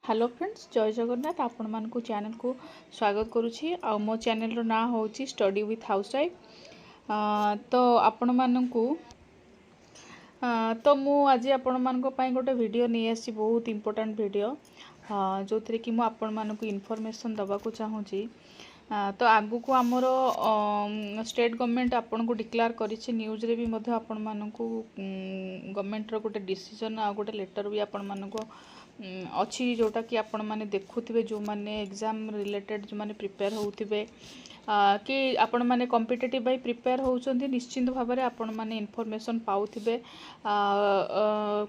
Hello friends, जय जगन्नाथ। आपण मानकु channel को स्वागत करुछि। आ मो चैनल रो ना होछि स्टडी विथ हाउसवाइफ। तो आपण मानकु तो मु आज आपण मानको पई गोटे वीडियो नै आसी, बहुत इंपोर्टेंट वीडियो जो थरे कि मु आपण मानको इन्फॉर्मेशन दबा को चाहूछि। तो आगु को आमर स्टेट गवर्नमेंट आपन को डिक्लेयर करिछि, न्यूज रे भी मध्य आपण मानको गवर्नमेंट रो गोटे डिसीजन आ गोटे लेटर भी आपण मानको अच्छी, जोटा कि आपण माने देखुथिबे, जो माने एग्जाम रिलेटेड जो माने प्रिपेयर होउथिबे कि आपण माने कॉम्पिटिटिव बाय प्रिपेयर होउचंती, निश्चिंत भाव में आपण माने इन्फॉर्मेशन पाउथिबे।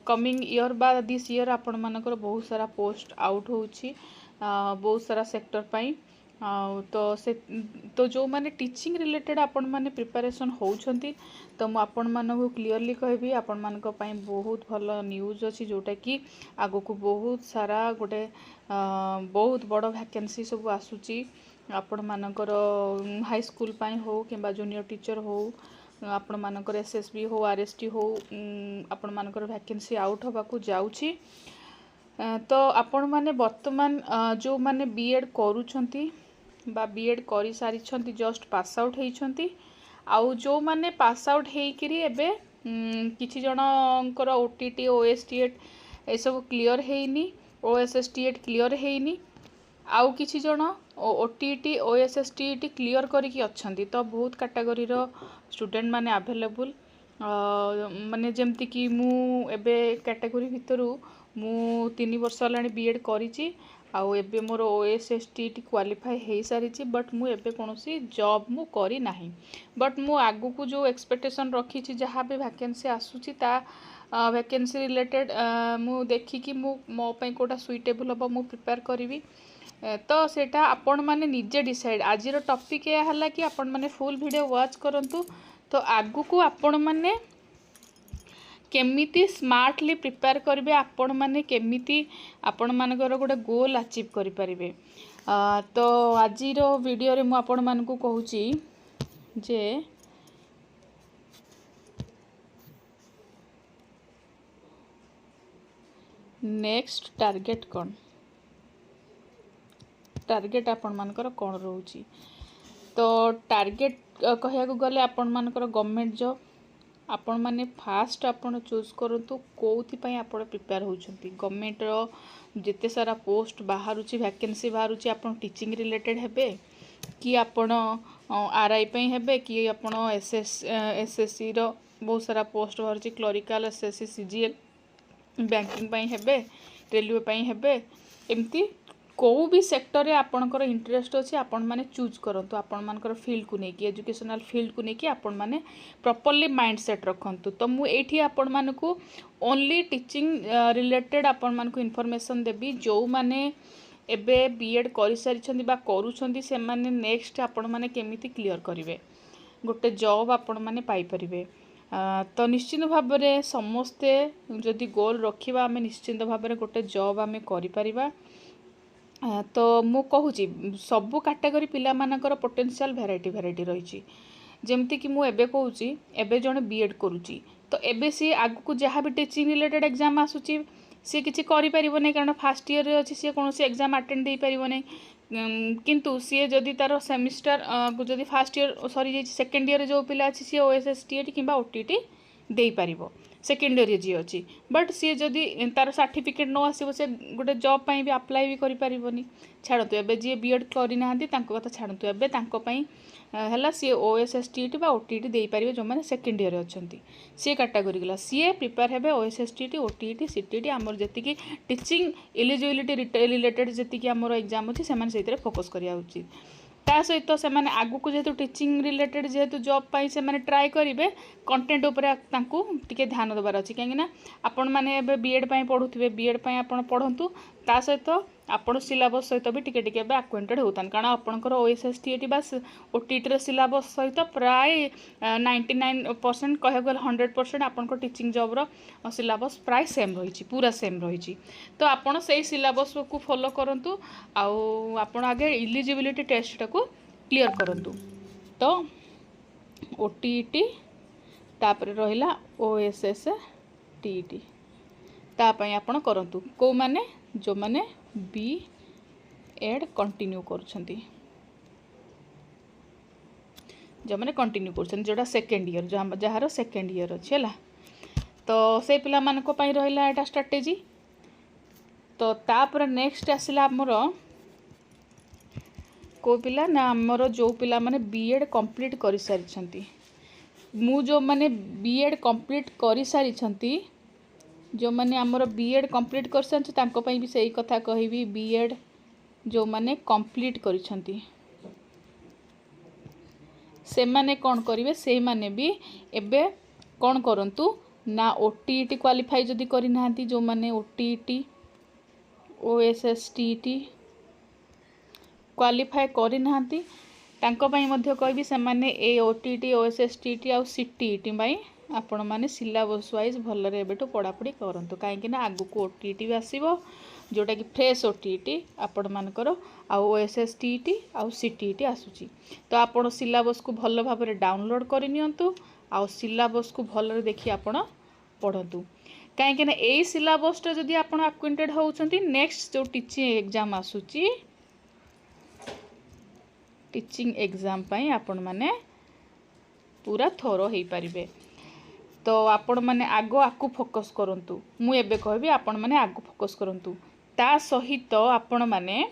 कमिंग ईयर बा दिस ईयर आपण मानकर बहुत सारा पोस्ट आउट होउची, बहुत सारा सेक्टर पाई। तो जो माने टीचिंग रिलेटेड आपण माने प्रिपरेशन होउछंती, तो मु आपण मानकु क्लियरली कहबी आपण मानक पई बहुत भलो न्यूज अछि, जोटा कि आगो को बहुत सारा गोटे बहुत बड़ वैकेंसी सब आसुची। आपण मानकर हाई स्कूल पाई हो किंबा जूनियर टीचर हो, आपण मानकर एसएसबी हो, आरएसटी हो, आपण मानकर वैकेंसी आउट होबा को जाउची। तो आपण माने वर्तमान जो माने बीएड करूछंती बा बीएड करी सारी छंती, जस्ट पास आउट हेई छंती, आउ जो माने पास आउट हेई करी एबे किछि जनकर ओटीटी ओएसटीएट ए सब क्लियर हेइनी, ओएसएसटीएट क्लियर हेइनी, आउ किछि जन ओटीटी ओएसएसटीएट क्लियर करिकि अछंती। तो बहुत कैटेगरी रो स्टूडेंट माने अवेलेबल, माने जेमति कि मु एबे कैटेगरी भितरु मु 3 वर्ष लानी बीएड करिछि, आउ एबे मोर ओएसएसटीटी क्वालिफाई हेई सारिछि। बट मु एबे कोनोसी जॉब मु करी नाही, बट मु आगु को जो एक्सपेक्टेशन रखिछि, जहाँ भी वैकेंसी आसुछि ता वैकेंसी रिलेटेड मु देखि कि मु मो पई कोटा सुइटेबल हबो मु प्रिपेयर करिवि। तो सेटा आपण माने निजे डिसाइड। आज टॉपिक या हला कि आपण माने फुल वीडियो वॉच करंतु, तो आगु को आपण माने केमिति स्मार्टली प्रिपेयर करिवे, आपण माने केमिति आपण मानकर गोटे गोल अचीव करि परिबे। तो आज वीडियो रे मु आपण मानकु कहूची जे नेक्स्ट टारगेट कौन, टारगेट आपण मानकर कौन रोची। तो टारगेट कहया को गले आपण मानकर गवर्नमेंट जॉब आपण माने फास्ट आपण चूज करंतु, कोउथि पई आपण प्रिपेयर होउछंती। गवर्नमेंट रो जेते सारा पोस्ट बाहरुची, वैकेंसी बाहरुची, आपण टीचिंग रिलेटेड हेबे कि आपण आरआई पई हेबे कि आपण एसएससी रो बहुत सारा पोस्ट बाहरुची, क्लरिकल, एसएससी, सीजीएल, बैंकिंग पई हेबे, रेलवे पई हेबे, एमती को भी सेक्टर रे आपणकर इंटरेस्ट अच्छे आपण माने चूज करंतु। आपण मानकर फील्ड को नेकी, एजुकेशनल फील्ड को नेकी आपण माने प्रॉपर्ली माइंड सेट रखंतु। तो मु एठी आपण मानकु ओनली टीचिंग रिलेटेड आपण मानकु इन्फॉर्मेशन देबी। जो माने एबे बीएड करि सारी छंदी बा करूछंदी, से माने नेक्स्ट आपण माने केमिति क्लियर करिवे, गोटे जॉब आपण माने पाई परिवे। तो निश्चित भाव में समस्ते जदि गोल रखिबा, आमे निश्चित भाव में गोटे जॉब आमे करि परिबा। तो मु कहूची सबु कैटेगरी पिला मानकर पोटेंशियल वैरायटी रही। जेमती कि मु एबे कहूची, एबे जने बीएड करूची, तो एबे सी आगु को जहाँ भी टीचिंग रिलेटेड एग्जाम आसुची सी किछि करि परिबो नै, कारण फर्स्ट ईयर रे अछि, सी कोनोसी एग्जाम अटेंड दे परिबो नै। किंतु सी जदि तार सेमिस्टर जदि फर्स्ट ईयर सरी जाय, सेकंड ईयर जो पिला अछि सी ओएसएसटीएटी किंबा ओटीटी दे पारिबो, सेकेंड ईयर जी अच्छी। बट सी जदि तार सर्टिफिकेट न आसो, से गोटे जॉब पाई भी अप्लाई भी करि परिबोनी। छाड़तु एबे जी बीएड करि नाहंती तांको कथा छाड़तु, एबे तांको पई हला सी ओएसएसटीटी बा ओटीटी दे पारिबे, जो माने सेकेंड ईयर अछंती सी कैटेगरी गला सी प्रिपेयर हेबे ओएसएसटीटी, ओटीटी, सीटीटी, हमर जति टीचिंग एलिजिबिलिटी रिलेटेड जति हमर एग्जाम अछि, से माने सेतिरे फोकस करिया उचित। ता सहित से माने आगु को जेतु टीचिंग रिलेटेड जेतु जॉब पाई से माने ट्राई करिवे, कंटेंट ऊपर तांकु टिके ध्यान देबार अछि। काहे ना आपण माने एबे बीएड पाई पढुथिबे, बीएड पाई आपण पढंतु, ता सहित आपण सिलेबस सहित भी टिके टिके बे अक्वेंटेड होतन, कारण आपणकर ओएसएसटीटी बा ओटीटी रे सिलेबस सहित प्राय 99% कहे गल 100% आपणकर टीचिंग जॉब रो सिलेबस प्राय सेम रहिछि, पूरा सेम रहिछि। तो आपण सेही सिलेबस को फॉलो करंतु, आउ आपण आगे एलिजिबिलिटी टेस्ट को क्लियर करंतु। तो ओटीटी तापर रहिला ओएसएसटीटी, तापई आपण करंतु। को माने जो माने बी एड कंटिन्यू करुछंती जो मैंने कंटिन्यू कर जोटा second year jar second year अच्छे है तो से पिला मानक पई रहिला एटा स्ट्रेटेजी। तो तापर नेक्स्ट आसला आमर को पिला ना आमर जो पिला माने बीएड कंप्लीट कर सारी मु जो माने बीएड कंप्लीट कर सारी जो माने आमर बीएड कंप्लीट कर सारी तांको पई भी सही कथा कहबी बीएड जो माने कंप्लीट करिसंती से माने कौन करेंगे से माने भी एबे कौन करंतु ना ओटीईटी क्वालिफाई जदि करि नांती जो माने ओटीईटी ओएसएसटीईटी क्वालिफाई करि नांती तांको पई मध्य कहबी से माने ए ओटीईटी ओएसएसटीईटी आ सीटीईटी पई आपण माने सिलेबस वाइज भलरे एबेटो पढ़ापढ़ी करंतु काहेकि ना आगु को ओटीईटी भी आसीबो जोटा कि फ्रेश ओटीईटी आपण मानकर आ ओएसएसटीईटी आ सीटीईटी आसुची। तो आपण सिलेबस को भल भाव में डाउनलोड कर नियंतु आ सिलेबस को भलरे देखि आपण पढ़ंतु काहेकि ना एई सिलेबस जदि आपण अक्वेंटेड होउछंती नेक्स्ट जो टीचिंग एग्जाम आसुची टीचिंग एग्जाम पई आपण माने पूरा थोरो हेई परिबे। तो आपण माने आगो आकु फोकस करंतु मु एबे कहबी आपण माने आगो फोकस करंतु ता सहित आपण माने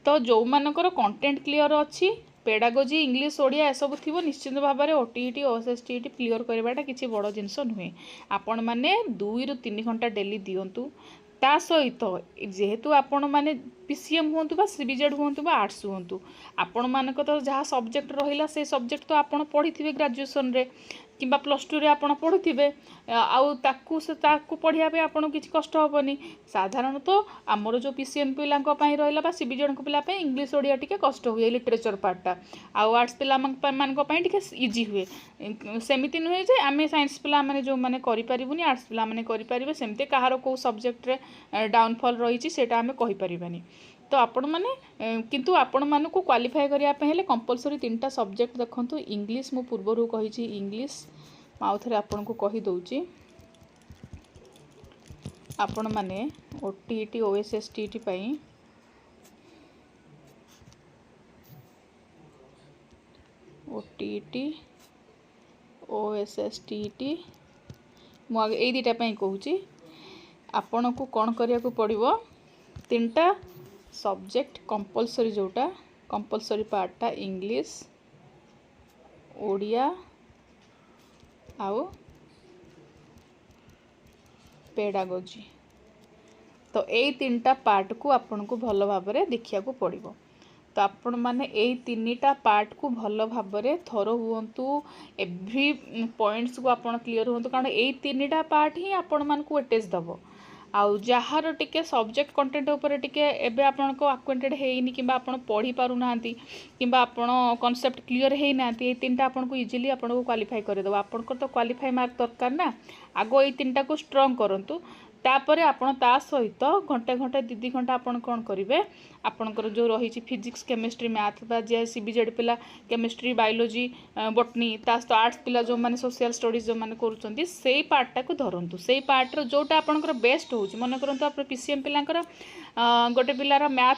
तो जो मानकर कंटेंट क्लियर अच्छी पेडागोजी इंग्लिश ओडिया ए सब थिबो निश्चित भाव में ओटीईटी ओएसएसटीईटी क्लियर करवाटा किसी बड़ जिनस नुहे आपण माने 2 ରୁ 3 घंटा डेली दियंतु ता सहित जेहेतु आपण माने पीसीएम हुंतु बा सीबीजेड हुंतु बा आर्ट्स हुंतु आपण मानक तो जहाँ सब्जेक्ट रहिला से सब्जेक्ट तो आपण पढ़ी ग्रेजुएशन रे किंबा +2 रे आपण पढ़ुथिबे आउ ताकू से ताकू पढ़िया पे आपण किछि कष्ट होबनी साधारणतः आमर जो पीसीएम पिलांको पई रहिला बा सीबीजेड को पिला पे इंग्लिश ओडिया टिके कष्ट हुए लिटरेचर पार्टटा आउ आर्ट्स पिला मानको पई टिके इजी हुए सेमिति नुहे जे आमे साइंस पिला माने जो माने करि परिबुनी आर्ट्स पिला माने करि परिबे सेमते कहारो को सब्जेक्ट रे डाउनफॉल रहिछि सेटा आमे कहि परिबानी। तो आपण माने किंतु आपण मानु को क्वालिफाई करिया पे हेले कंपलसरी 3टा सब्जेक्ट देखंतु इंग्लिश मु पूर्वरु कहिछि इंग्लिश आउ थरे आपण को कहि दउछि आपण माने ओटीईटी ओएसएसटीईटी पई ओटीईटी ओएसएसटीईटी मु आगे ए दुटा पई कहूछि आपण को कोन करिया को पड़िबो 3टा सब्जेक्ट कंपलसरी जोटा कंपलसरी पार्टटा इंग्लिश ओडिया आउ पेडागोजी तो यही 3टा पार्ट को आपन को भल भाव में देखिया को पड़िबो। तो आपण माने यही 3टा पार्ट को भल भाव में थरो हुंतु एवरी पॉइंट्स को आपण क्लियर हुंतु कारण यही 3टा पार्ट ही आपण मान को वेटेज दबो आउ जार टिके सब्जेक्ट कंटेंट ऊपर टिके एबे आपन को अक्वेंटेड हेइनी किबा आपन पढ़ी पारु नांती किबा आपन कांसेप्ट क्लियर हेइ नांती ए 3टा आपन को इजीली आपन को क्वालिफाई करे दो आपन को तो क्वालिफाई मार्क दरकार ना आगो ए 3टा को स्ट्रांग करंतु तापरे आपण ता सहित घंटे घंटे 2 घंटा आपण कोन करिवे आपनकर जो रही फिजिक्स केमिस्ट्री मैथ बा जे सीबीजेड पिला केमिस्ट्री बायोलॉजी बॉटनी ता तो आर्ट्स पिला जो माने सोशल स्टडीज जो माने करूचंती सेही पार्टटा को धरंतु सेही पार्ट रो जोटा आपनकर बेस्ट होउची मन करंतु आप पीसीएम पिलांकर गोटे पिलार मैथ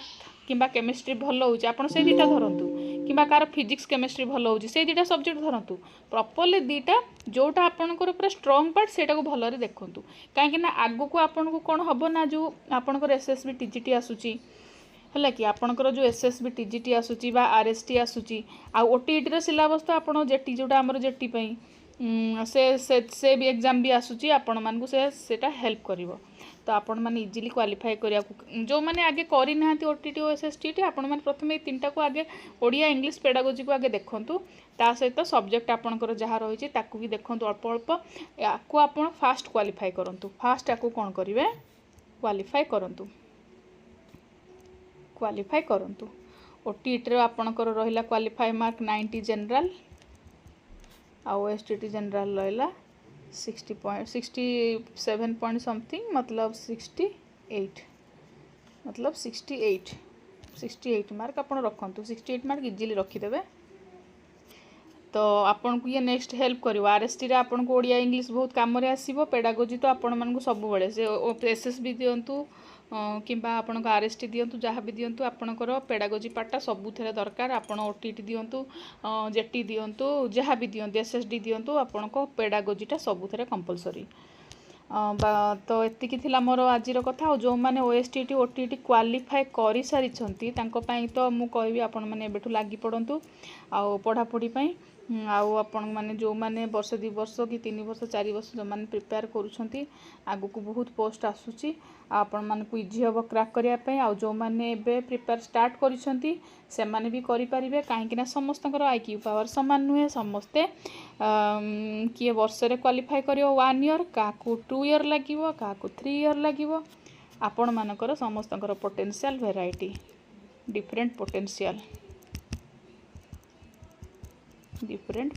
किंबा केमिस्ट्री भल होउची आपण से दुटा धरंतु किंबा कार फिजिक्स केमिस्ट्री भल होउची से दुटा सब्जेक्ट धरंतु प्रॉपर्ली दुटा जोटा आपनकर पूरा स्ट्रांग पार्ट सेटा को भलरे देखंतु काहे ना आगु को आपन को कोन हबो ना जो आपनकर एसएसबी टीजीटी आसुची हला कि आपनकर जो एसएसबी टीजीटी आसुची बा आरएसटी आसुची आ ओटीईटी रो सिलेबस तो आपन जेटी जोटा हमर जेटी पई से भी एग्जाम भी आसुची आपण मान को सेटा हेल्प करिवो। तो आपण माने इजीली क्वालिफाई करिया जो माने आगे करि नाहंती ओटीटी ओएसएसटीटी आपण माने प्रथमे 3टा को आगे ओडिया इंग्लिश पेडागोजी को आगे देखंतु ता सहित सब्जेक्ट आपनकर जहा रहिछि ताकू भी देखंतु अल्प अल्प याकू आपण फास्ट क्वालिफाई करंतु फास्ट याकू कोन करिवे क्वालिफाई करंतु ओटीटी रो आपनकर रहिला क्वालिफाई मार्क 90 जनरल आ ओएसटीटी जनरल रहिला 67 पॉइंट समथिंग मतलब 68 मार्क आपन रखंतु 68 मार्क इजीली रखिदेबे। तो आपन को ये नेक्स्ट हेल्प करिवो आरएसटी रे आपन को ओडिया इंग्लिश बहुत काम रे आसीबो पेडागोजी तो आपन मान को सब बळे से एसएसबी दियंतु किंबा आपणको आरएसटी दियंतु जहाँ भी दियंतु आपणकर पेडागोजी पार्टटा सबुथिरे दरकार आपण ओटीटी दियंतु जेटी दियंतु जहाँ भी दियंतु एसएसडी दियंतु आपणको पेडागोजीटा सबुथिरे कंपलसरी तो एतिकी थिला मोर आजिर कथा और जो मैंने ओएसटीटी ओटीटी क्वालिफाए कर सारी तो मु कहबी आपण मैंने एबेठु लागी पड़तु आउ पढ़ापढ़ी पई आउ आपण मैंने जो मैंने वर्ष 2 वर्ष कि 3 वर्ष 4 वर्ष जो मैंने प्रिपेयर करूछंती आगु को बहुत पोस्ट आसुची आपण मानकु इजी हम क्राक करिया पई आउ जो मैंने एबे प्रिपेयर स्टार्ट करिसंती से माने भी करि परिबे काहेकि ना समस्तकर आईक्यू पावर समान नुहे समस्ते किए वर्ष रे क्वालिफाई करियो 1 ईयर काकू 2 ईयर लागिवो काकू 3 ईयर लागिवो आपण मानकर समस्तकर पोटेंशियल वेराइटी डिफरेंट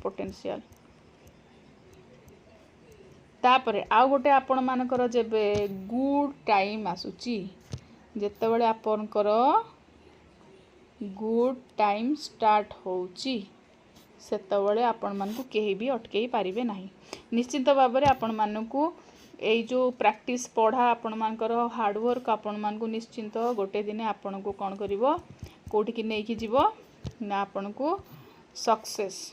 पोटेंशियल तापरे आउ गोटे आपण मानकर जेबे गुड टाइम आसुची जेतेबेले आपनकर गुड टाइम स्टार्ट होउची सेतेबेले आपण मानकु केही भी अटकेई पारिबे नाही निश्चित भाव में आपण मानकु एई जो प्रैक्टिस पढ़ा आपण मानकर हार्ड वर्क आपण मानकु निश्चिंत गोटे दिन आपण को कौन करिवो कोठी की नेकी जीवो ना आपण को सक्सेस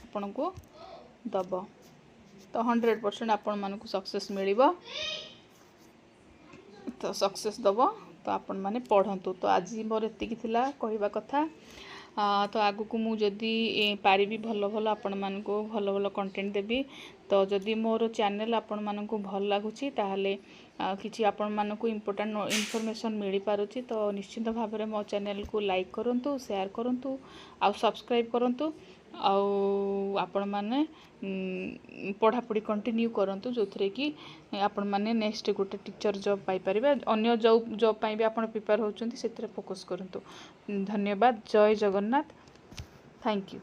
आपण को दब तो 100% आपण मानकु सक्सेस मिलिबो तो सक्सेस दब तो आपण माने पढ़ंतु तो आज मोर एतिकी थिला कहवा कथा तो आगु को मु जदी पारिबी भल भल आपण मानकु भल भल कंटेंट देबी तो जदी मोर चैनल आपण मानकु भल लागुची ताहाले किछि आपण मानकु इंपोर्टेंट इन्फॉर्मेशन मिली पारुची तो निश्चित भाव में मो चैनल को लाइक करंतु शेयर करंतु आ सब्सक्राइब करंतु आपण माने पढ़ापढ़ी कंटिन्यू करंतु जो थरे कि आपण माने नेक्स्ट गोटे टीचर जॉब पाई परिबे अन्य जॉब पाई भी आपण प्रिपेयर होचंती सेतरे फोकस करंतु धन्यवाद जय जगन्नाथ थैंक यू।